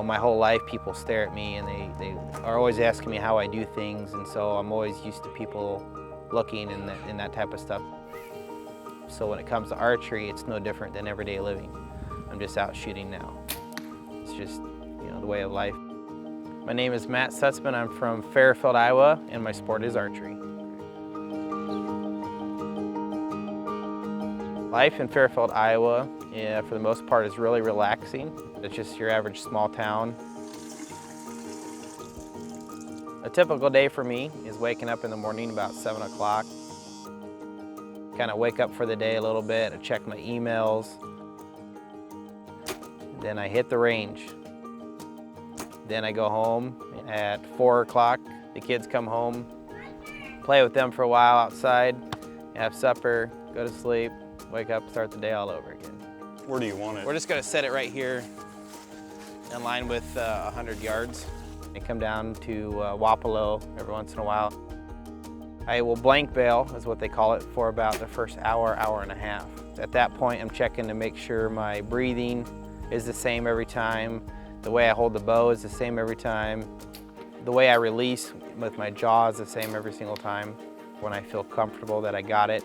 my whole life people stare at me and they are always asking me how I do things, and so I'm always used to people looking in that type of stuff. So when it comes to archery, it's no different than everyday living. I'm just out shooting now. It's just, the way of life. My name is Matt Stutzman. I'm from Fairfield, Iowa, and my sport is archery. Life in Fairfield, Iowa, for the most part, is really relaxing. It's just your average small town. A typical day for me is waking up in the morning about 7 o'clock. Kind of wake up for the day a little bit, I check my emails. Then I hit the range. Then I go home at 4 o'clock. The kids come home, play with them for a while outside, have supper, go to sleep, wake up, start the day all over again. Where do you want it? We're just gonna set it right here in line with 100 yards. I come down to Wapello every once in a while. I will blank bail, is what they call it, for about the first hour, hour and a half. At that point, I'm checking to make sure my breathing is the same every time. The way I hold the bow is the same every time. The way I release with my jaw is the same every single time. When I feel comfortable that I got it,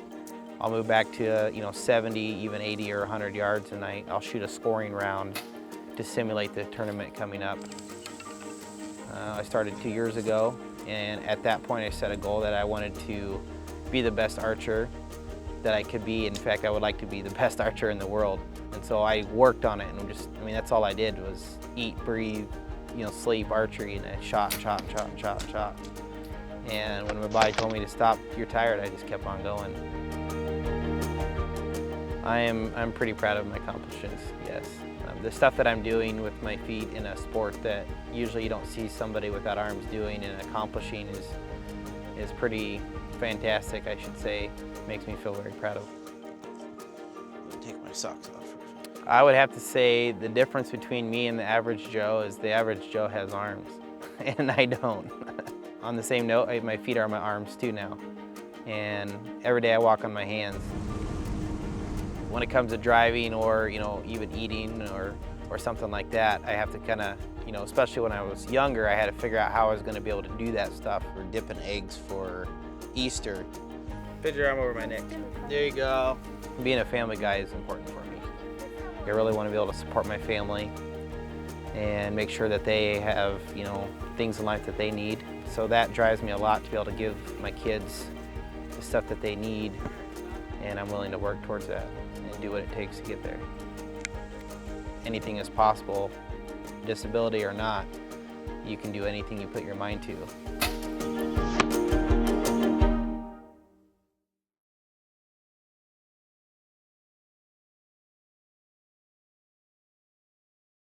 I'll move back to 70, even 80 or 100 yards, and I'll shoot a scoring round to simulate the tournament coming up. I started 2 years ago, and at that point I set a goal that I wanted to be the best archer that I could be. In fact, I would like to be the best archer in the world. And so I worked on it, and that's all I did was eat, breathe, sleep, archery, and I shot. And when my body told me to stop, you're tired, I just kept on going. I'm pretty proud of my accomplishments, yes. The stuff that I'm doing with my feet in a sport that usually you don't see somebody without arms doing and accomplishing is pretty fantastic, I should say. Makes me feel very proud of. Take my socks off. I would have to say the difference between me and the average Joe is the average Joe has arms, and I don't. On the same note, my feet are my arms too now, and every day I walk on my hands. When it comes to driving or even eating or something like that, I have to kind of, especially when I was younger, I had to figure out how I was going to be able to do that stuff. We're dipping eggs for Easter. Put your arm over my neck. There you go. Being a family guy is important for me. I really want to be able to support my family and make sure that they have, things in life that they need. So that drives me a lot to be able to give my kids the stuff that they need, and I'm willing to work towards that and do what it takes to get there. Anything is possible, disability or not. You can do anything you put your mind to.